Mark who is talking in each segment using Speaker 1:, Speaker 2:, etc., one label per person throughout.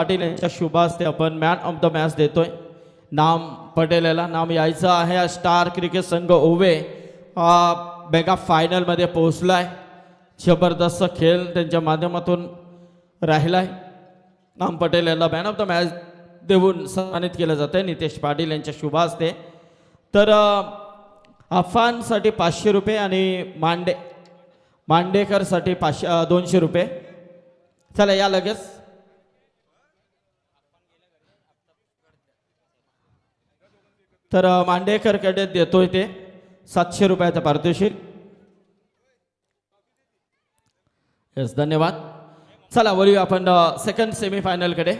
Speaker 1: पाटील यांच्या शुभ हस्ते आपण मॅन ऑफ द मॅच देतोय. नाम पटेलला नाम यायचं आहे. स्टार क्रिकेट संघ ओवे मेगा फायनलमध्ये पोहोचलाय. जबरदस्त खेळ त्यांच्या माध्यमातून राहिलाय. नाम पटेल याला मॅन ऑफ द मॅच देऊन सन्मानित केलं जातं नितेश पाटील यांच्या शुभ हस्ते. तर अफानसाठी 500 रुपये आणि मांडेकरसाठी 200 रुपये. चला या लगेच. तर मांडेकरकडे देतोय ते 700 रुपयाचं पारितोषिक. यस धन्यवाद. चला वळूया आपण सेकंड सेमीफायनलकडे.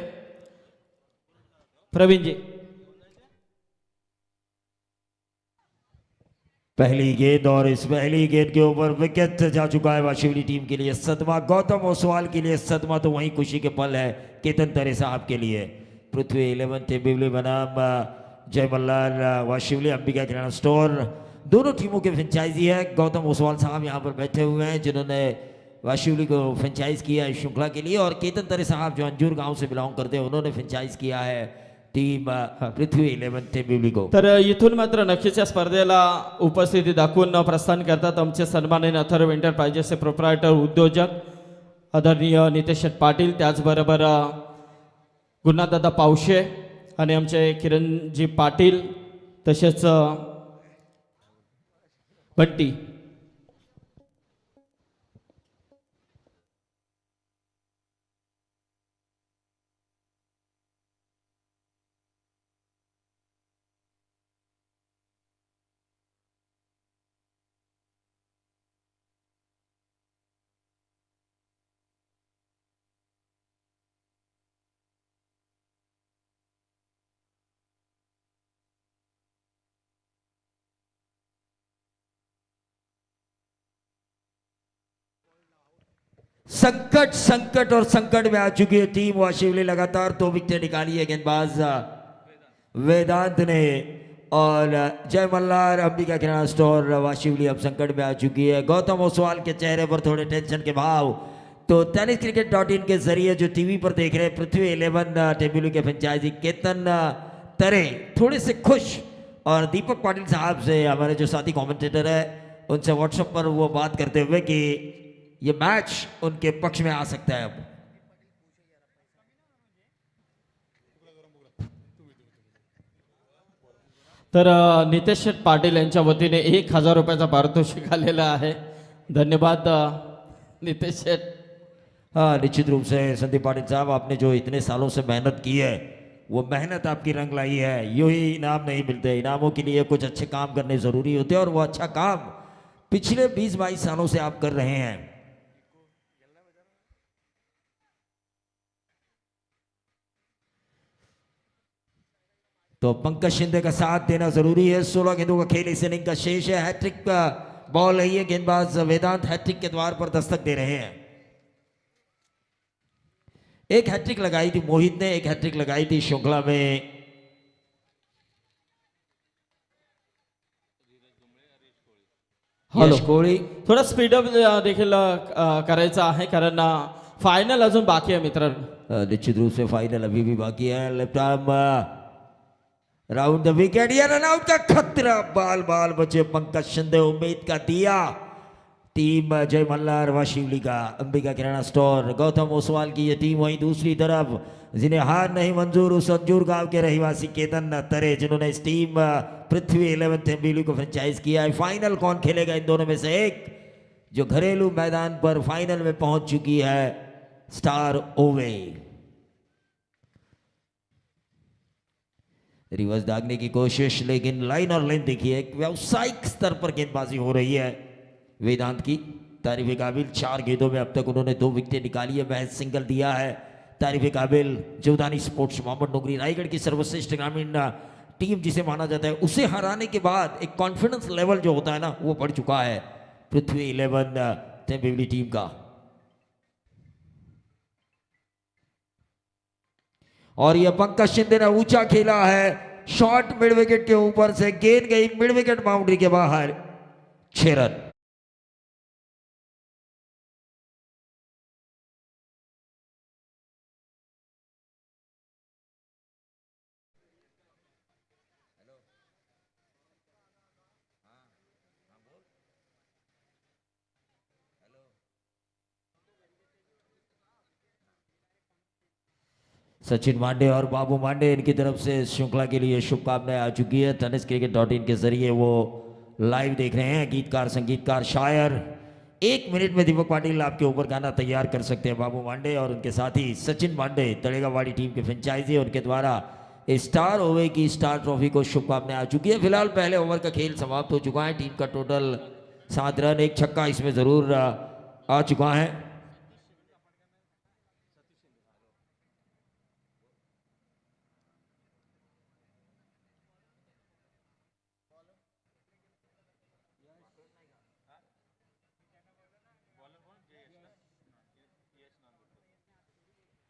Speaker 1: प्रवीण जी.
Speaker 2: पहली गेंद और इस पहली गेंद के ऊपर विकेट जा चुका है वाशिवली टीम के लिए. सदमा गौतम ओसवाल के लिए सदमा तो वहीं खुशी के पल है केतन तरे साहब के लिए. पृथ्वी 11 टेबिवली बनाम जय मल्लार वाशिवली अंबिका किराना स्टोर दोनों टीमों के फ्रेंचाइजी है. गौतम ओसवाल साहब यहाँ पर बैठे हुए हैं जिन्होंने वाशिवली को फ्रेंचाइज किया इस श्रृंखला के लिए. और केतन तरे साहब जो अंजूर गांव से बिलोंग करते हैं उन्होंने फ्रेंचाइज किया है टीम पृथ्वी 11 टेबिवली को.
Speaker 1: तर इथून मात्र नक्कीच्या स्पर्धेला उपस्थिती दाखवून प्रस्थान करतात आमचे सन्माननीय अथर्व एंटरप्राइजेसचे प्रोप्रायटर उद्योजक आदरणीय नितेश पाटील. त्याचबरोबर गुणादादा पावशे आणि आमचे किरणजी पाटील तसेच बंटी.
Speaker 2: संकट संकट और संकट में आ चुकी है टीम वाशिवली. लगातार 2 विकेट निकाली है गेंदबाज वेदांत ने. और जय मल्लार अंबिका किराना स्टोर वाशिवली अब संकट में आ चुकी है. गौतम ओसवाल के चेहरे पर थोड़े टेंशन के भाव. तो tenniscricket.in के जरिए जो टीवी पर देख रहे हैं पृथ्वी 11 टेबिवली के फ्रेंचाइजी केतन तरे थोड़े से खुश. और दीपक पाटिल साहब से हमारे जो साथी कमेंटेटर है उनसे व्हाट्सएप पर वो बात करते हुए कि ये मैच उनके पक्ष में आ सकता है. अब
Speaker 1: तर नितेश पाटील यांच्या वतीने 1000 रुपयाचा पारितोषिक आलेला आहे. धन्यवाद नितेश शेठ.
Speaker 2: हाँ निश्चित रूप से संदीप पाटिल साहब आपने जो इतने सालों से मेहनत की है वो मेहनत आपकी रंग लाई है. यूं ही इनाम नहीं मिलते. इनामों के लिए कुछ अच्छे काम करने जरूरी होते हैं और वो अच्छा काम पिछले 20-22 सालों से आप कर रहे हैं. तो पंकज शिंदे का साथ देना जरूरी है. 16 गेंदों का खेल इस इनिंग का शेष है. हैट्रिक का बॉल है ये. गेंदबाज वेदांत हैट्रिक के द्वार पर दस्तक दे रहे हैं. एक हैट्रिक लगाई थी मोहित ने, एक हैट्रिक लगाई थी श्रृंखला में यश कोहली.
Speaker 1: थोडा स्पीडअप देखील करायचा आहे कारण फायनल अजून बाकी आहे मित्रांनो.
Speaker 2: निश्चित रूप से फाइनल अभी भी बाकी है. Left arm round the wicket. या रन आउट का खतरा. बाल बचे पंकज शिंदे. उम्मीद का दिया टीम जय मल्लार वाशिवली का अंबिका किराना स्टोर. गौतम ओसवाल की ये टीम वहीं दूसरी तरफ जिन्हें हार नहीं मंजूर उस अंजूर गांव के रहवासी केतन तरे जिन्होंने इस टीम पृथ्वी 11 टेबिवली को फ्रेंचाइज किया है. फाइनल कौन खेलेगा इन दोनों में से एक जो घरेलू मैदान पर फाइनल में पहुंच चुकी है स्टार ओवे. रिवर्स दागने की कोशिश लेकिन लाइन और लेंथ देखिए. एक व्यावसायिक स्तर पर गेंदबाजी हो रही है वेदांत की. तारीफ काबिल 4 गेंदों में अब तक उन्होंने 2 विकेट निकाली है. महज सिंगल दिया है. तारीफ काबिल जीवदानी स्पोर्ट्स मोहम्मद नोगरी रायगढ़ की सर्वश्रेष्ठ ग्रामीण टीम जिसे माना जाता है उसे हराने के बाद एक कॉन्फिडेंस लेवल जो होता है ना वो बढ़ चुका है पृथ्वी 11 टेबिवली टीम का. और यह पंकज शिंदे ने ऊंचा खेला है. शॉट मिड विकेट के ऊपर से गेंद गई मिड विकेट बाउंड्री के बाहर. 6 रन. सचिन मांडे और बाबू मांडे इनकी तरफ से श्रृंखला के लिए शुभकामनाएं आ चुकी है। टेनिस क्रिकेट .in के जरिए वो लाइव देख रहे हैं। गीतकार संगीतकार शायर 1 मिनट में दीपक पाटिल आपके ऊपर गाना तैयार कर सकते हैं। बाबू मांडे और उनके साथी सचिन मांडे तड़ेगावाड़ी टीम के फ्रेंचाइजी, उनके द्वारा स्टार ओवे की स्टार ट्रॉफी को शुभकामनाएं आ चुकी है। फिलहाल पहले ओवर का खेल समाप्त हो चुका है। टीम का टोटल 7 रन, 1 छक्का इसमें जरूर आ चुका है।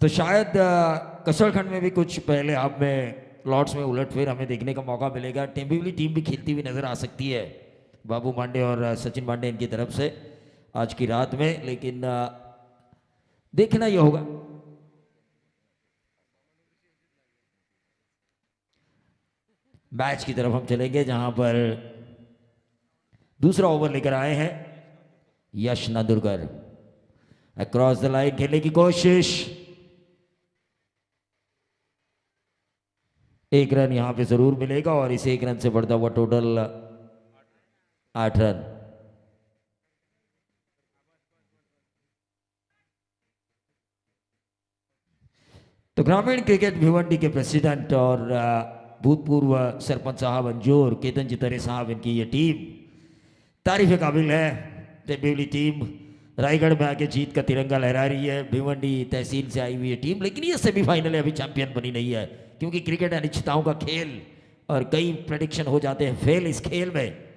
Speaker 2: तो शायद कसरखंड में भी कुछ पहले हाफ में लॉर्ड्स में उलटफेर हमें देखने का मौका मिलेगा। टेम्बिवली टीम भी खेलती हुई नजर आ सकती है बाबू मांडे और सचिन मांडे इनकी तरफ से आज की रात में, लेकिन देखना यह होगा। मैच की तरफ हम चलेंगे जहां पर दूसरा ओवर लेकर आए हैं यश नादुरकर। अक्रॉस द लाइन खेलने की कोशिश, 1 रन यहां पे जरूर मिलेगा और इस 1 रन से बढ़ता हुआ टोटल 8 रन। तो ग्रामीण क्रिकेट भिवंडी के प्रेसिडेंट और भूतपूर्व सरपंच साहब अंजोर केतन जितरे साहब, इनकी ये टीम तारीफ काबिल है। टेम्बिवली टीम रायगढ़ में आके जीत का तिरंगा लहरा रही है। भिवंडी तहसील से आई हुई है टीम, लेकिन ये सेमीफाइनल है, अभी चैंपियन बनी नहीं है, क्योंकि क्रिकेट अनिश्चितताओं का खेल और कई प्रेडिक्शन हो जाते हैं फेल इस खेल में।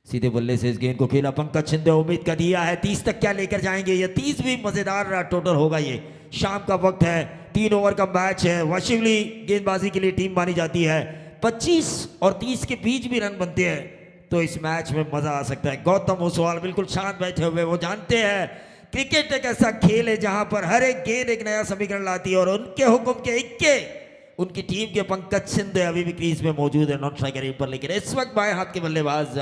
Speaker 2: सीधे बल्ले से इस गेंद को खेला पंकज शिंदे, उम्मीद का दिया है 30 तक क्या लेकर जाएंगे। ये 30 भी मजेदार टोटल होगा। ये शाम का वक्त है, 3 ओवर का मैच है। वाशिवली गेंदबाजी के लिए टीम मानी जाती है। 25 और 30 के बीच भी रन बनते हैं तो इस मैच में मजा आ सकता है। गौतम ओसवाल बिल्कुल शांत बैठे हुए, वो जानते हैं क्रिकेट एक ऐसा खेल है जहां पर हर एक गेंद एक नया समीकरण लाती है और उनके हुक्म के इक्के उनकी टीम के पंकज शिंदे अभी भी क्रीज में मौजूद है नॉन स्ट्राइकर एम पर, लेकिन इस वक्त बाएं हाथ के बल्लेबाज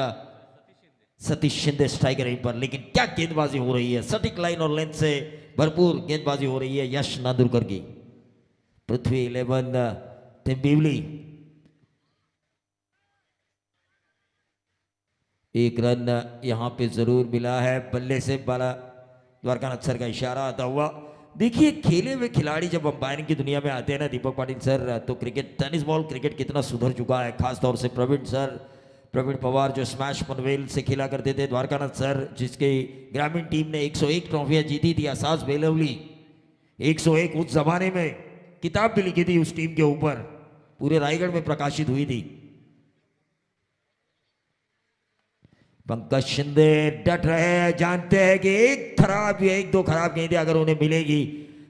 Speaker 2: सतीश शिंदे स्ट्राइकर एम पर। लेकिन क्या गेंदबाजी हो रही है, सटीक लाइन और लेंथ से भरपूर गेंदबाजी हो रही है यश नादुरकर की। पृथ्वी 11 टेम्बिवली 1 रन यहां पे जरूर मिला है। बल्ले से बाला द्वारकानाथ सर का इशारा आता हुआ। देखिए खेले हुए खिलाड़ी जब अंपायरिंग की दुनिया में आते हैं ना दीपक पाटिल सर, तो क्रिकेट टेनिस बॉल क्रिकेट कितना सुधर चुका है। खासतौर से प्रवीण सर, प्रवीण पवार जो स्मैश पनवेल से खेला करते थे, द्वारकानाथ सर जिसके ग्रामीण टीम ने 101 ट्रॉफियां जीती थी, आसास बेलवली 101 उस जमाने में किताब भी लिखी थी उस टीम के ऊपर, पूरे रायगढ़ में प्रकाशित हुई थी। पंकज शिंदे डट रहे हैं, जानते हैं कि एक दो खराब गेंदें अगर उन्हें मिलेगी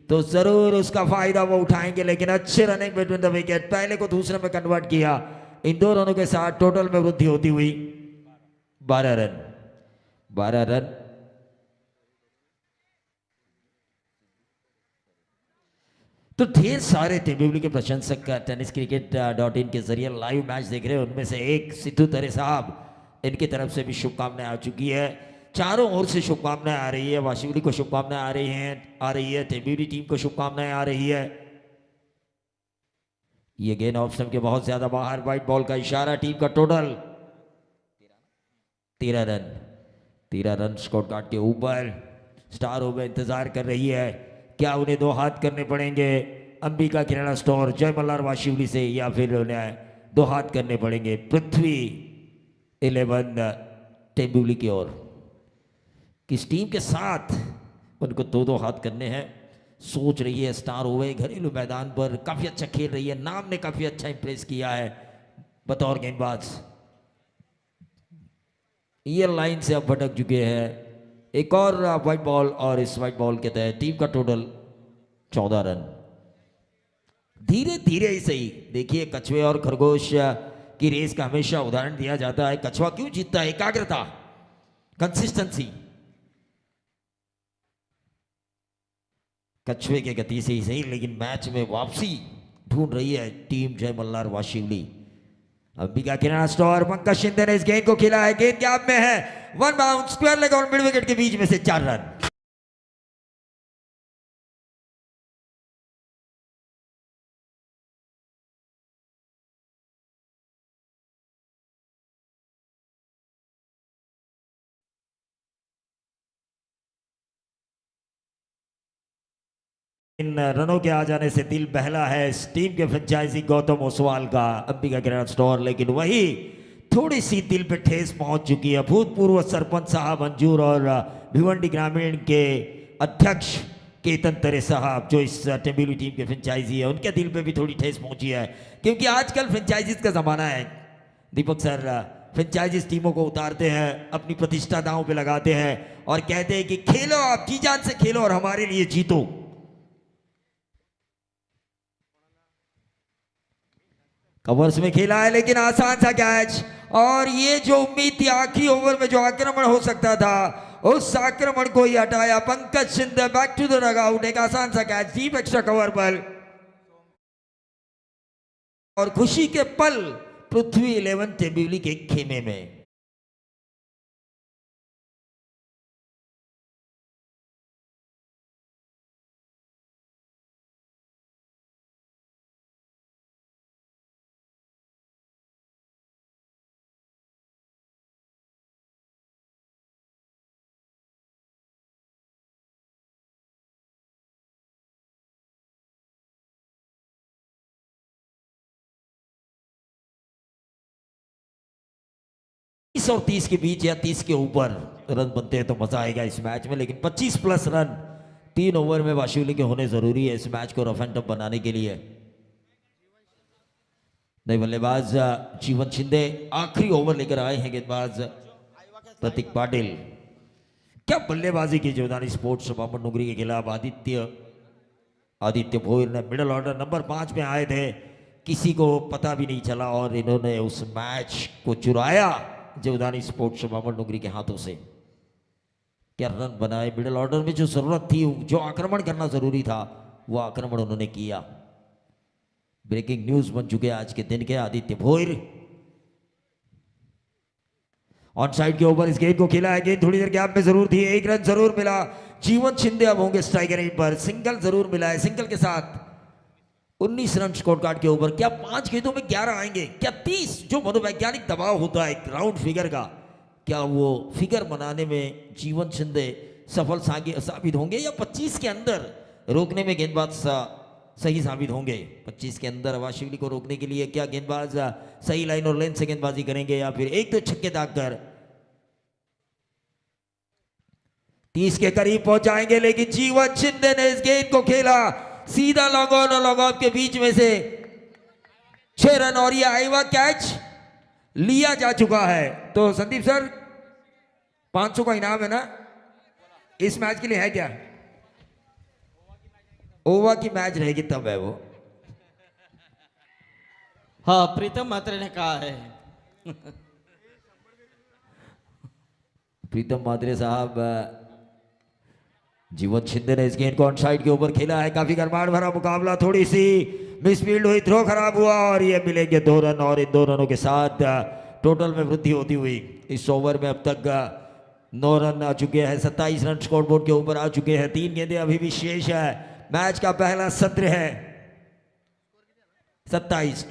Speaker 2: तो जरूर उसका फायदा वो उठाएंगे, लेकिन अच्छे रनिंग बिटवीन द विकेट, पहले को दूसरे में कन्वर्ट किया। इन दो रनों के साथ टोटल में वृद्धि होती हुई 12 रन। 12 रन तो ढेर सारे टेम्बिवली के प्रशंसक टेनिस क्रिकेट .in के जरिए लाइव मैच देख रहे हैं। उनमें से एक सिद्धू तरे साहब, इनकी तरफ से भी शुभकामनाएं आ चुकी है। चारों ओर से शुभकामनाएं आ रही है। वाशिवली को शुभकामनाएं आ रही है, टेम्बिवली टीम को शुभकामनाएं आ रही है। ये गेंद ऑफ स्टंप के बहुत ज्यादा बाहर, व्हाइट बॉल का इशारा। टीम का total 13 run. 13 run score card के ऊपर। स्टार ओवर इंतजार कर रही है, क्या उन्हें 2 हाथ करने पड़ेंगे अंबिका किराना स्टोर जय मल्हार वाशिवली से, या फिर उन्हें 2 हाथ करने पड़ेंगे पृथ्वी 11 टेम्बिवली की ओर। किस टीम के साथ उनको 2-2 हाथ करने हैं सोच रही है स्टार ओवे। घरेलू मैदान पर काफी अच्छा खेल रही है, नाम ने काफी अच्छा इंप्रेस किया है बतौर गेंदबाज। ये लाइन से अब भटक चुके हैं। एक और व्हाइट बॉल और इस व्हाइट बॉल के तहत टीम का टोटल 14 रन। धीरे धीरे ही सही। देखिए कछुए और खरगोश की रेस का हमेशा उदाहरण दिया जाता है। कछुआ क्यों जीतता है? एकाग्रता, कंसिस्टेंसी। कछुए के गति से ही सही, लेकिन मैच में वापसी ढूंढ रही है टीम जय मल्हार वाशिवली। अंबिका किराना स्टोर, पंकज शिंदे ने इस गेंद को खेला है, गेंद गैप में है, 1 बाउंस, स्क्वायर लेग और मिड विकेट के बीच में से 4 रन। इन रनों के आ जाने से दिल बहला है इस टीम के फ्रेंचाइजी गौतम ओसवाल का अंबिका किराना स्टोर, लेकिन वही थोड़ी सी दिल पे ठेस पहुंच चुकी है। भूतपूर्व सरपंच साहब मंजूर और भिवंडी ग्रामीण के अध्यक्ष केतन तरे साहब जो इस टेम्बिली टीम के फ्रेंचाइजी है, उनके दिल पे भी थोड़ी ठेस पहुंची है, क्योंकि आजकल फ्रेंचाइजीज का जमाना है। दीपक सर फ्रेंचाइजीज टीमों को उतारते हैं, अपनी प्रतिष्ठा दांव पे लगाते हैं और कहते हैं कि खेलो, आप जी जान से खेलो और हमारे लिए जीतो। कवर्स में खेला है लेकिन आसान सा कैच, और ये जो उम्मीद थी आखिरी ओवर में जो आक्रमण हो सकता था उस आक्रमण को ही हटाया Pankaj Shinde. Back to the dugout, एक आसान सा कैच डीप एक्स्ट्रा कवर पर, और खुशी के पल पृथ्वी 11 टेम्बिवली के खेमे में। और 30 के बीच या 30 के ऊपर रन बनते हैं तो मजा आएगा इस मैच में, लेकिन 25 प्लस रन 3 ओवर में वाशिवली के होने जरूरी है इस मैच को रफ एंड टफ बनाने के लिए। नए बल्लेबाज जीवन शिंदे आखिरी ओवर लेकर आए हैं, गेंदबाज प्रतीक पाटिल। क्या बल्लेबाजी की जोधानी स्पोर्ट्स बामन नुगरी के खिलाफ आदित्य भोईर ने मिडिल ऑर्डर नंबर 5 में आए थे, किसी को पता भी नहीं चला और इन्होंने उस मैच को चुराया जेवदानी स्पोर्ट्स बामन डोंगरी के हाथों से। क्या रन बनाए, मिडिल ऑर्डर में जो जरूरत थी, जो आक्रमण करना जरूरी था वो आक्रमण उन्होंने किया। ब्रेकिंग न्यूज बन चुके आज के दिन के आदित्य भोईर ऑन साइड के ऊपर इस गेंद को खेला है, गेंद थोड़ी देर गैप में जरूर थी, एक रन जरूर मिला। जीवन शिंदे अब होंगे स्ट्राइकर रेट पर, सिंगल जरूर मिला है, सिंगल के साथ 19 रन स्कोर कार्ड के ऊपर। क्या 5 गेंदों में 11 आएंगे, क्या 30 जो मनोवैज्ञानिक दबाव होता है एक राउंड फिगर का, क्या वो फिगर बनाने में जीवन शिंदे सफल साबित होंगे या 25 के अंदर रोकने में गेंदबाज सही साबित होंगे? 25 के अंदर वाशिवली को रोकने के लिए क्या गेंदबाज सही लाइन और लेंथ से गेंदबाजी करेंगे या फिर एक दो छक्के दागकर 30 के करीब पहुंचाएंगे? लेकिन जीवन शिंदे ने इस गेंद को खेला सीधा लॉन्ग ऑन और लॉन्ग ऑफ के बीच में से 6 रन, और ये आईवा कैच लिया जा चुका है। तो संदीप सर 500 का इनाम है ना इस मैच के लिए, है क्या? ओवा की मैच रहेगी तब है वो।
Speaker 1: हाँ, प्रीतम मात्रे ने कहा है।
Speaker 2: प्रीतम मात्रे साहब, जीवन शिंदे ने इस गेंद को ऑन साइड के ऊपर खेला है, काफी गरमाहट भरा मुकाबला, थोड़ी सी मिसफील्ड हुई, थ्रो खराब हुआ और ये मिलेंगे 2 रन, और इन 2 रनों के साथ टोटल में वृद्धि होती हुई इस ओवर में अब तक 9 रन आ चुके हैं, 27 रन स्कोरबोर्ड के ऊपर आ चुके हैं, 3 गेंदें अभी भी शेष है। मैच का पहला सत्र है 27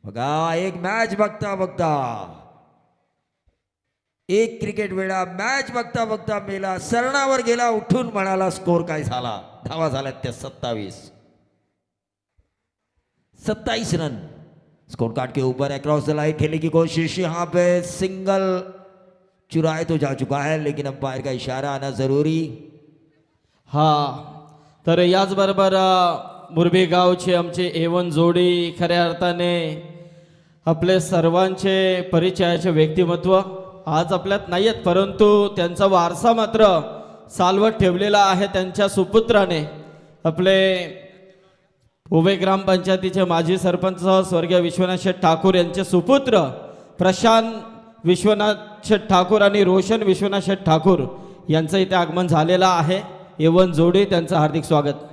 Speaker 2: बघा, एक मैच बघता बघता, एक क्रिकेट वेळा मॅच बघता बघता मेला, सरणावर गेला, उठून म्हणाला स्कोर काय झाला, धावा झाल्या त्या 27 रन स्कोर कार्ड के ऊपर। अक्रॉस द लाइन खेलने की कोशिश, यहाँ पे सिंगल चुराए तो जा चुका है, लेकिन अंपायर का इशारा आना जरूरी।
Speaker 1: हा, तर याचबरोबर मुरबी गावचे आमचे A1 जोडी खऱ्या अर्थाने आपले सर्वांचे परिचयाचे व्यक्तिमत्व आज आपल्यात नाही आहेत, परंतु त्यांचा वारसा मात्र सालवत ठेवलेला आहे त्यांच्या सुपुत्राने। आपले उभे ग्रामपंचायतीचे माजी सरपंच स्वर्गीय विश्वनाथ शेठ ठाकूर यांचे सुपुत्र प्रशांत विश्वनाथ शेठ ठाकूर आणि रोशन विश्वनाथ शेठ ठाकूर यांचं इथे आगमन झालेलं आहे। A1 जोडी, त्यांचं हार्दिक स्वागत।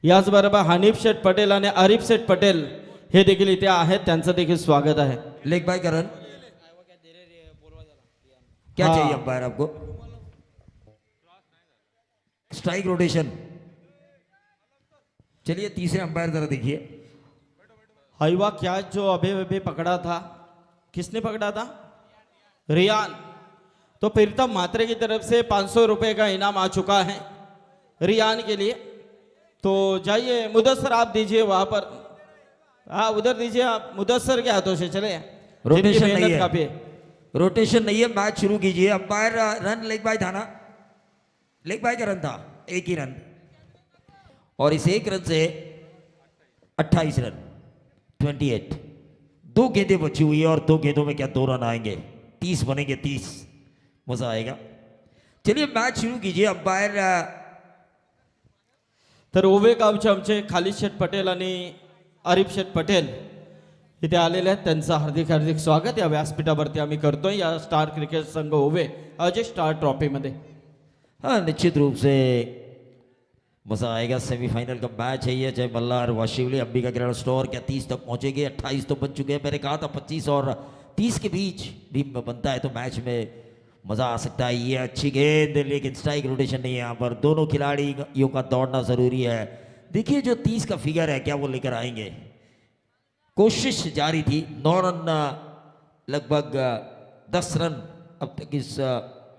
Speaker 1: याचबरोबर हनीफ शेठ पटेल आणि आरिफ शेठ पटेल हे देखील इथे आहेत, त्यांचं देखील स्वागत आहे।
Speaker 2: लेग बाय करण, क्या चाहिए अंपायर आपको? Strike rotation. चलिए तीसरे अंपायर जरा देखिए।
Speaker 1: हाईवा कैच जो अभी अभी पकड़ा था, किसने पकड़ा था? रियान। तो प्रीतम मात्रे की तरफ से 500 रुपए का इनाम आ चुका है रियान के लिए। तो जाइए मुदस्सर, आप दीजिए वहां पर, हाँ उधर दीजिए आप, मुदस्सर के हाथों से चले। जिनकी
Speaker 2: रोटेशन नहीं
Speaker 1: मेहनत
Speaker 2: है,
Speaker 1: काफी है।
Speaker 2: रोटेशन नहीं है, मैच शुरू कीजिए। अंपायर रन लेग बाय था ना, लेग बाय का रन था, एक ही रन, और इस एक रन से 28 रन 28। दो गेंदें बची हुई है और दो गेंदों में क्या 2 रन आएंगे, 30 बनेंगे, 30 मजा आएगा। चलिए मैच शुरू कीजिए। अंपायर
Speaker 1: तर उभे गावचे आमचे खालिद शेठ पटेल आणि आरिफ शेठ पटेल इथे आलेले आहेत, त्यांचं हार्दिक हार्दिक स्वागत या व्यासपीठावरती आम्ही करतोय या स्टार क्रिकेट संघ उभे अजय स्टार ट्रॉफीमध्ये।
Speaker 2: हाँ निश्चित रूप से मजा आएगा। सेमीफाइनल का मैच है ये, जय मल्हार वाशिवली अंबिका किरण स्टोर। क्या 30 तक पहुंचेंगे? 28 तो बन चुके हैं, मैंने कहा था 25 और 30 के बीच भी बनता है तो मैच में मजा आ सकता है। ये अच्छी गेंद, लेकिन स्ट्राइक रोटेशन नहीं है यहाँ पर। दोनों खिलाड़ियों का दौड़ना जरूरी है। देखिए जो 30 का फिगर है, क्या वो लेकर आएंगे? कोशिश जारी थी। 9 रन, लगभग 10 रन अब तक इस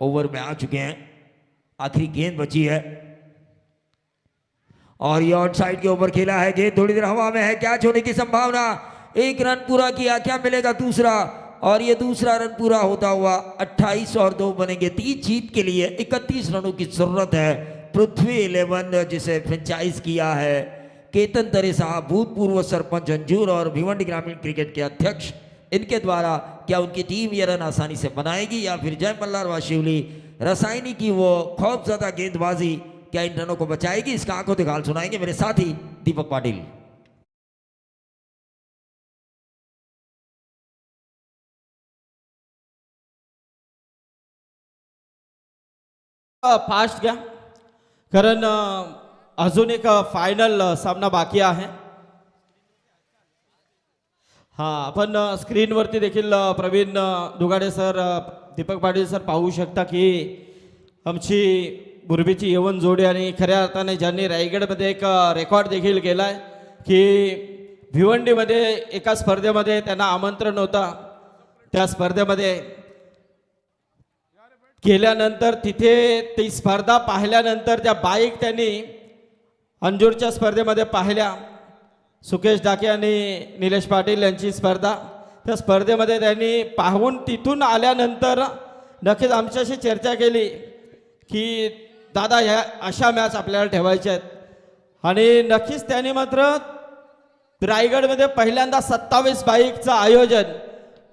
Speaker 2: ओवर में आ चुके हैं। आखिरी गेंद बची है और ये आउट साइड के ऊपर खेला है। गेंद थोड़ी देर हवा में है, कैच होने की संभावना। 1 रन पूरा किया, क्या मिलेगा दूसरा? और ये दूसरा रन पूरा होता हुआ 28 और 2 बनेंगे 30। जीत के लिए 31 रनों की जरूरत है। पृथ्वी 11 जिसे फ्रेंचाइज किया है केतन तरे साहब, भूतपूर्व सरपंच अंजूर और भिवंडी ग्रामीण क्रिकेट के अध्यक्ष, इनके द्वारा क्या उनकी टीम ये रन आसानी से बनाएगी या फिर जय मल्हार वाशिवली रसायनी की वो खौफजदा गेंदबाजी क्या इन रनों को बचाएगी? इसका आंखों दिखाल सुनाएंगे मेरे साथी दीपक पाटिल।
Speaker 1: फास्ट घ्या, कारण अजून एक फायनल सामना बाकी आहे। हा आपण स्क्रीनवरती देखील प्रवीण दुगाडे सर, दीपक पाटील सर पाहू शकता की आमची बुरबीची यवन जोडी आणि खऱ्या अर्थाने ज्यांनी रायगडमध्ये एक रेकॉर्ड देखील केलाय की भिवंडीमध्ये एका स्पर्धेमध्ये त्यांना आमंत्रण होता, त्या स्पर्धेमध्ये गेल्यानंतर तिथे ती स्पर्धा पाहिल्यानंतर त्या बाईक त्यांनी अंजूरच्या स्पर्धेमध्ये पाहिल्या। सुकेश डाके आणि निलेश पाटील यांची स्पर्धा, त्या स्पर्धेमध्ये त्यांनी पाहून तिथून आल्यानंतर नक्कीच आमच्याशी चर्चा केली की दादा ह्या अशा मॅच आपल्याला ठेवायच्या आहेत। आणि नक्कीच त्यांनी मात्र रायगडमध्ये पहिल्यांदा 27 बाईकचं आयोजन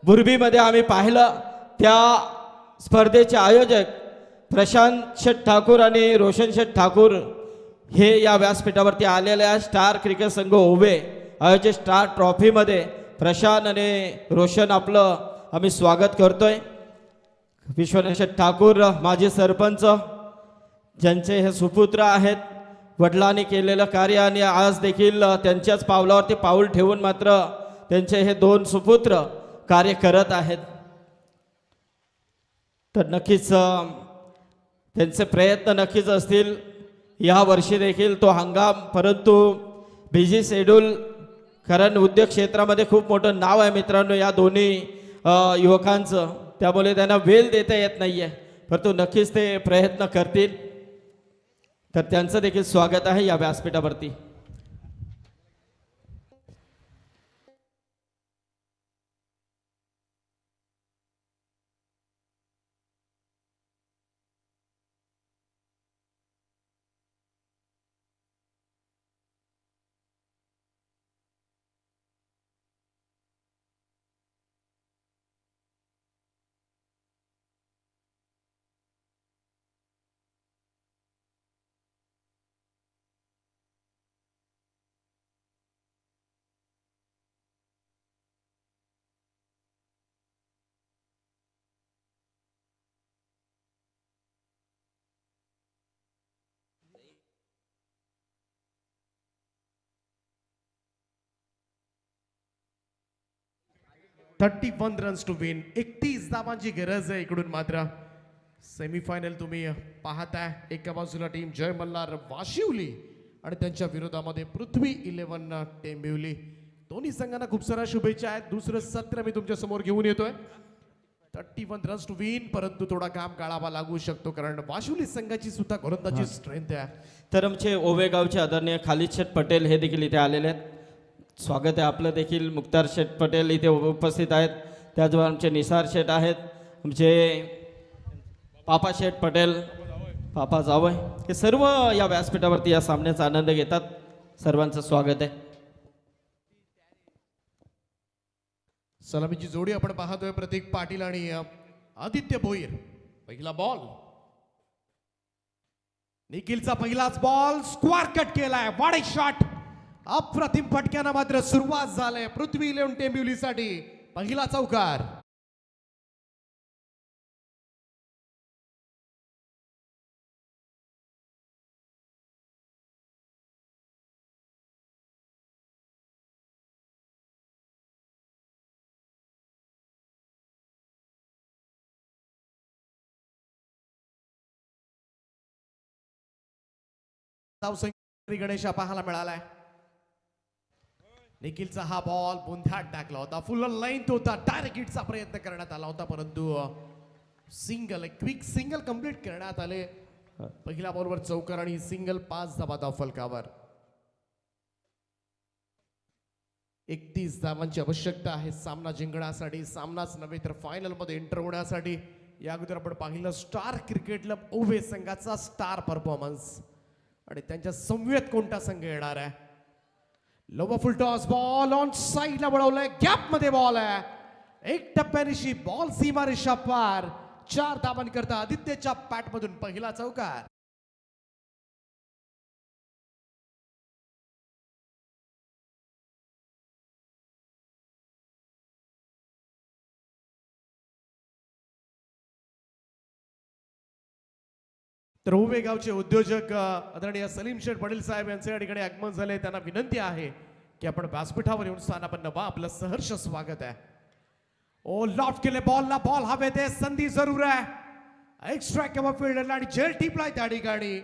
Speaker 1: बुरबीमध्ये आम्ही पाहिलं। त्या स्पर्धेचे आयोजक प्रशांत शेठ ठाकूर आणि रोशन शेठ ठाकूर हे या व्यासपीठावरती आलेले आहे। स्टार क्रिकेट संघ उभे आयोजित स्टार ट्रॉफीमध्ये प्रशांत आणि रोशन आपलं आम्ही स्वागत करतोय। विश्वनाथ शेठ ठाकूर माजी सरपंच, ज्यांचे हे सुपुत्र आहेत, वडिलांनी केलेलं कार्य आणि आज देखील त्यांच्याच पावलावरती पाऊल ठेवून मात्र त्यांचे हे 2 सुपुत्र कार्य करत आहेत। तर नक्कीच त्यांचे प्रयत्न नक्कीच असतील या वर्षी देखील तो हंगाम, परंतु बिझी शेड्यूल, कारण उद्योग क्षेत्रामध्ये खूप मोठं नाव आहे मित्रांनो या दोन्ही युवकांचं, त्यामुळे त्यांना वेळ देता येत नाहीये, परंतु नक्कीच ते प्रयत्न करतील। तर त्यांचं देखील स्वागत आहे या व्यासपीठावरती।
Speaker 3: थर्टी 31 रन्स टू विन, 31 धावांची गरज आहे इकडून मात्र। सेमीफायनल तुम्ही पाहताय, एका बाजूला टीम जय मल्हार वाशिवली आणि त्यांच्या विरोधामध्ये पृथ्वी 11 टेंबिवली। दोन्ही संघांना खूप साऱ्या शुभेच्छा आहेत। दुसरं सत्र मी तुमच्या समोर घेऊन येतोय। 31 रन्स टू विन, परंतु थोडा काम काढावा लागू शकतो कारण वाशिवली संघाची सुद्धा गोलंदाजी स्ट्रेंथ आहे.
Speaker 1: तर आमचे ओवे गावचे आदरणीय खालिद शेठ पटेल हे देखील इथे आलेले आहेत. स्वागत आहे आपलं देखील. मुक्तार शेठ पटेल इथे उपस्थित आहेत. त्याचबरोबर आमचे निसार शेठ आहेत, आमचे पापा शेठ पटेल, पापा जावय, हे सर्व या व्यासपीठावरती या सामन्याचा आनंद घेतात. सर्वांचं स्वागत आहे.
Speaker 3: सलामीची जोडी आपण पाहतोय प्रतीक पाटील आणि आदित्य भोईर. पहिला बॉल, निखिलचा पहिलाच बॉल स्क्वार कट केलाय. वाडे शॉट, अप्रतिम फटक्यानं मात्र सुरुवात झाली पृथ्वी 11 टेंबिवलीसाठी. पहिला चौकार. धावसंख्या गणेशा पाहायला मिळालाय. निखिलचा हा बॉल बुंध्यात टाकला होता. फुल लेंथ होता, डायरेक्ट हिटचा प्रयत्न करण्यात आला होता, परंतु सिंगल, क्विक सिंगल कंप्लीट करण्यात आले. पहिल्या बॉलवर चौकार आणि सिंगल, 5 धावा धाव फलकावर. 31 धावांची आवश्यकता आहे सामना जिंकण्यासाठी. सामनाच नव्हे तर फायनल मध्ये एंटर होण्यासाठी. या अगोदर आपण पाहिलं स्टार क्रिकेट क्लब ओवे संघाचा स्टार परफॉर्मन्स आणि त्यांच्या समवेत कोणता संघ येणार आहे. Lower full toss, ball on साइडला वळवलाय, गॅप मध्ये बॉल आहे. एक टप्प्यानिशी बॉल सीमारेषा पार. 4 धावांकरता आदित्यच्या पॅट मधून पहिला चौकार. तर ओवे गावचे उद्योजक आदरणीय सलीम शेठ पटेल साहेब यांचे या ठिकाणी आगमन झाले. त्यांना विनंती आहे की आपण व्यासपीठावर येऊन स्थानापन्न व्हा. आपलं सहर्ष स्वागत आहे. ओ लॉफ्ट केले बॉलला, बॉल हवेत आहे, संधी जरूर आहे. एक स्ट्राइक किंवा फील्डरला आणि जेल टिपलाय त्या ठिकाणी.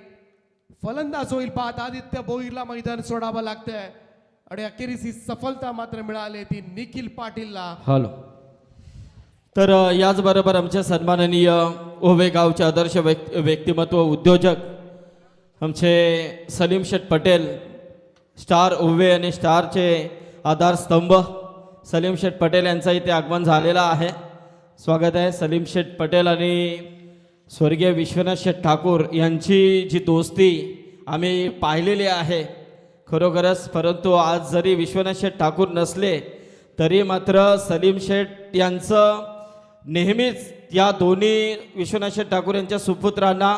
Speaker 3: फलंदाज होईल पाहत आदित्य भोईरला मैदान सोडावं लागतंय आणि अखेरीस ही सफलता मात्र मिळाली ती निखिल पाटीलला.
Speaker 1: हॅलो. तर याचबरोबर आमच्या सन्माननीय ओवे गावचे आदर्श व्यक्तिमत्व उद्योजक आमचे सलीम शेठ पटेल, स्टार ओवे आणि स्टारचे आधारस्तंभ सलीम शेठ पटेल यांचं इथे आगमन झालेलं आहे. स्वागत आहे. सलीम शेठ पटेल आणि स्वर्गीय विश्वनाथ शेठ ठाकूर यांची जी दोस्ती आम्ही पाहिलेली आहे खरोखरच, परंतु आज जरी विश्वनाथ शेठ ठाकूर नसले तरी मात्र सलीम शेठ यांचं नेहमीच या दोन्ही विश्वनाथ शेठ ठाकूर यांच्या सुपुत्रांना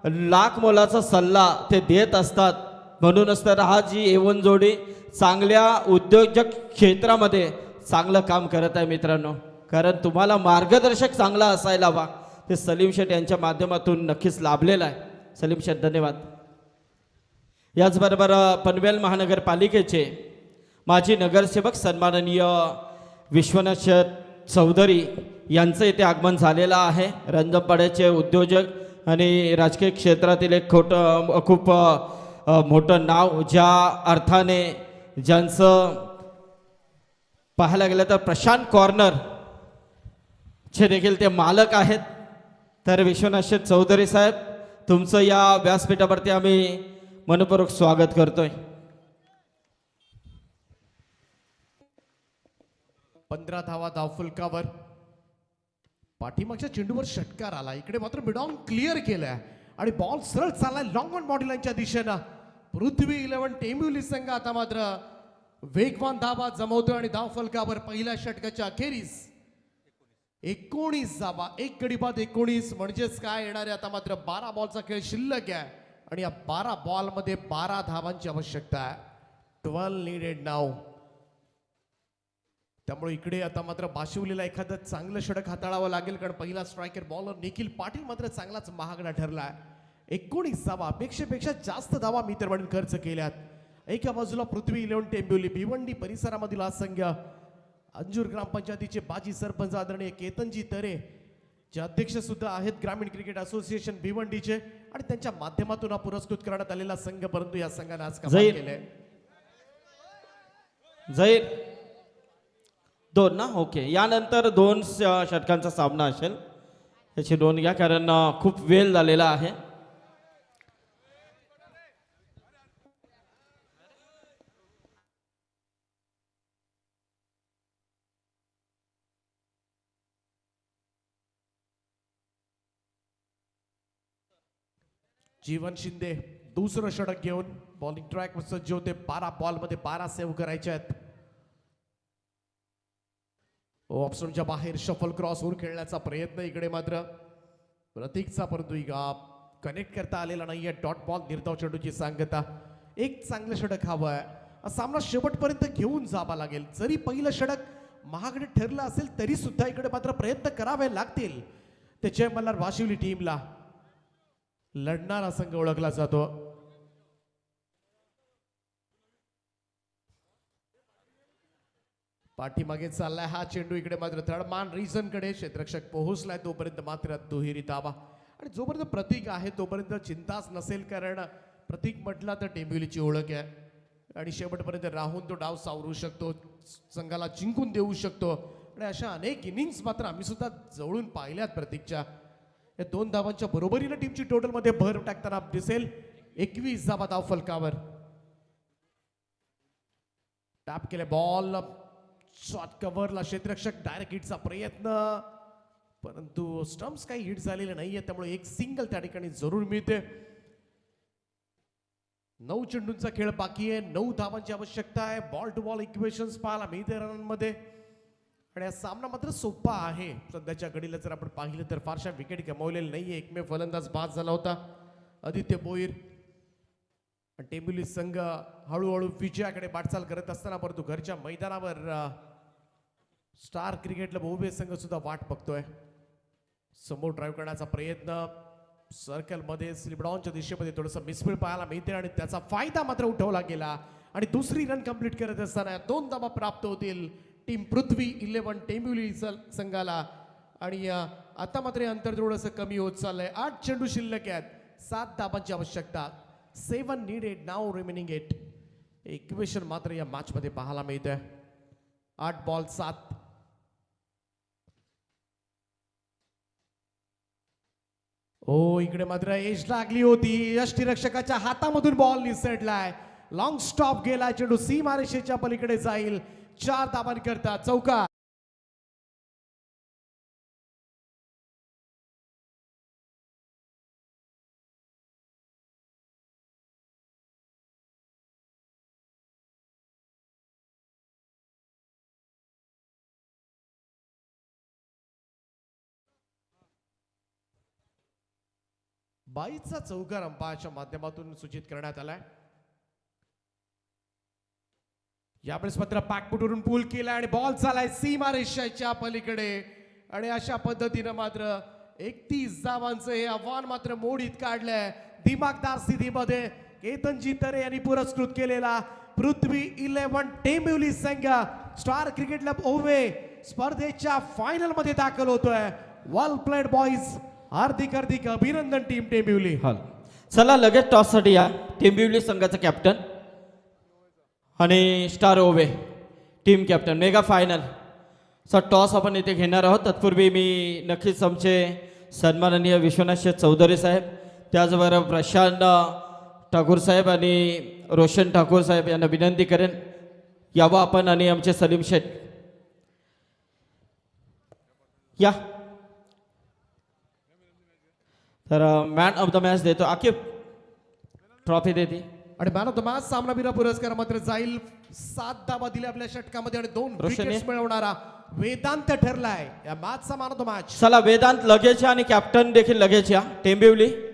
Speaker 1: लाख मोलाचा सल्ला ते देत असतात. म्हणूनच तर हा जी A1 जोडी चांगल्या उद्योजक क्षेत्रामध्ये चांगलं काम करत आहे मित्रांनो. कारण तुम्हाला मार्गदर्शक चांगला असायला हवा, ते सलीम शेठ यांच्या माध्यमातून नक्कीच लाभलेलं आहे. सलीम शेठ धन्यवाद. याचबरोबर पनवेल महानगरपालिकेचे माजी नगरसेवक सन्माननीय विश्वनाथ शेठ चौधरी यांचं इथे आगमन झालेलं आहे. रंजनपाड्याचे उद्योजक आणि राजकीय क्षेत्रातील एक खूप मोठं नाव, ज्या अर्थाने ज्यांचं पाहायला गेलं तर प्रशांत कॉर्नर चे देखील ते मालक आहेत. तर विश्वनाथ शेठ चौधरी साहेब, तुमचं या व्यासपीठावरती आम्ही मनपूर्वक स्वागत करतोय.
Speaker 3: 15 धावा धावफलकावर. पाठीमागच्या चेंडूवर षटकार आला. इकडे मात्र मिडॉन क्लिअर केलाय आणि बॉल सरळ चाललाय लॉंग ऑन बॉडी लाईनच्या दिशेनं. पृथ्वी 11 टेंबिवली संघ आता मात्र वेगवान धावा जमवतोय आणि धावफलकावर पहिल्या षटकाच्या अखेरीस 19 धावा, एक गडी बाद 19 म्हणजेच काय येणारे आता मात्र 12 बॉलचा खेळ शिल्लक आहे आणि या 12 बॉल मध्ये 12 धावांची आवश्यकता आहे. 12 नीडेड नाव. त्यामुळे इकडे आता मात्र वाशिवलीला एखादं चांगलं षटक हाताळावं लागेल कारण पहिला स्ट्रायकर बॉलर निखिल पाटील मात्र चांगलाच महागडा ठरलाय. 19 धावा, अपेक्षेपेक्षा जास्त धावा मित्रमंडळ खर्च केल्यात. एका बाजूला पृथ्वी 11 टेंबिवली भिवंडी परिसरामधील हा संघ, अंजूर ग्रामपंचायतीचे बाजी सरपंच आदरणीय केतनजी तरे जे अध्यक्ष सुद्धा आहेत ग्रामीण क्रिकेट असोसिएशन भिवंडीचे आणि त्यांच्या माध्यमातून हा पुरस्कृत करण्यात आलेला संघ. परंतु या संघाने आज कमाल केले.
Speaker 1: जहीर 2 ना ओके. यानंतर 2 षटकांचा सामना असेल. याची नोंद घ्या कारण खूप वेळ झालेला आहे.
Speaker 3: जीवन शिंदे दुसरं षटक घेऊन बॉलिंग ट्रॅक सज्ज होते. 12 बॉलमध्ये 12 सेव्ह करायचे आहेत. ऑप्शनच्या बाहेर शफल क्रॉस होऊन खेळण्याचा प्रयत्न इकडे मात्र प्रतीकचा, परंतु कनेक्ट करता आलेला नाहीये. डॉट बॉल निर्धाव चेंडूची सांगता. एक चांगलं षटक हवं आहे. सामना शेवटपर्यंत घेऊन जावा लागेल. जरी पहिलं षटक महागडे ठरलं असेल तरी सुद्धा इकडे मात्र प्रयत्न करावे लागतील. ते जय मल्हार वाशिवली टीमला लढणारा संघ ओळखला जातो. पाठीमागे चाललाय हा चेंडू. इकडे मात्र थर्डमान रिझन कडे क्षेत्ररक्षक पोहोचलाय. तोपर्यंत मात्र दुहेरी धावा. आणि जोपर्यंत प्रतीक आहे तोपर्यंत चिंताच नसेल, कारण प्रतीक म्हटला तर टेंबिवलीची ओळख आहे आणि शेवटपर्यंत राहून तो डाव सावरू शकतो, संघाला जिंकून देऊ शकतो. आणि अशा अनेक इनिंग्स मात्र आम्ही सुद्धा जवळून पाहिल्यात प्रतीकच्या. या 2 धावांच्या बरोबरीने टीमची टोटल मध्ये भर टाकताना दिसेल. 21 धावा धाव फलकावर. टॅप केले बॉल. शॉट कव्हरला क्षेत्ररक्षक डायरेक्ट हिटचा प्रयत्न, परंतु स्टम्प्स काही हिट झालेले नाहीये, त्यामुळे एक सिंगल त्या ठिकाणी जरूर मिळते. 9 चेंडूंचा खेळ बाकी आहे. 9 धावांची आवश्यकता आहे. बॉल टू बॉल इक्वेशन्स पाहायला मिळते रनमध्ये. आणि हा सामना मात्र सोपा आहे. सध्याच्या घडीला जर आपण पाहिलं तर फारशा विकेट गमावलेल्या नाहीये. एकमेव फलंदाज बाद झाला होता आदित्य बोईर. टेंबिवली संघ हळूहळू विजयाकडे वाटचाल करत असताना, परंतु घरच्या मैदानावर स्टार क्रिकेटला उभे संघ सुद्धा वाट बघतोय. समोर ड्राईव्ह करण्याचा प्रयत्न. सर्कल मध्ये स्लिपडाऊनच्या दिशेमध्ये थोडंसं मिसफील्ड पाहायला मिळते आणि त्याचा फायदा मात्र उठवला गेला. आणि दुसरी रन कंप्लीट करत असताना 2 धावा प्राप्त होतील टीम पृथ्वी 11 टेंबिवली संघाला. आणि आता मात्र अंतर थोडंसं कमी होत चाललंय. 8 चेंडू शिल्लक आहेत. 7 धावांची आवश्यकता. 7 needed, now remaining 8. इक्वेशन मात्र या मॅच मध्ये पाहायला मिळतंय. 8 बॉल 7. इकडे मात्र एज लागली होती. यष्टीरक्षकाच्या हातामधून बॉल निसटलाय. लॉंग स्टॉप गेला. चेंडू सीमारेषेच्या पलीकडे जाईल. 4 धावांकरता चौकार. बाईचा चौकार अंपायरच्या माध्यमातून सूचित करण्यात आलाय. यावेळेस मात्र पॅकपुटवरून पूल केला आणि बॉल चालाय सीमारेषेच्या पलीकडे. आणि अशा पद्धतीनं मात्र 31 धावांचं हे आव्हान मात्र मोडीत काढलंय. दिमागदार स्थितीमध्ये केतनजी तरे यांनी पुरस्कृत केलेला पृथ्वी 11 टेंबिवली संघ स्टार क्रिकेट क्लब ओवे स्पर्धेच्या फायनल मध्ये दाखल होतोय. Well played boys. हार्दिक हार्दिक अभिनंदन टीम टेंबिवली.
Speaker 1: चला लगेच टॉस साठी या. टेंबिवली संघाचा कॅप्टन आणि star away team captain mega final toss आपण इथे घेणार आहोत. तत्पूर्वी मी नक्कीच आमचे सन्माननीय विश्वनाथ शेठ चौधरी साहेब, त्याचबरोबर प्रशांत ठाकूर साहेब आणि रोशन ठाकूर साहेब यांना विनंती करेन यावं आपण. आणि आमचे सलीम शेठ या. तर मॅन ऑफ द मॅच देतो आकिब ट्रॉफी देते.
Speaker 3: आणि मॅन ऑफ द मॅच सामनावीर पुरस्कार मात्र जाईल. 7 धावा दिल्या आपल्या षटकामध्ये आणि 2 विकेट्स मिळवणारा वेदांत ठरलाय या मॅचचा मॅन ऑफ द मॅच.
Speaker 1: चला वेदांत लगेच या आणि कॅप्टन देखील लगेच या टेंबिवली.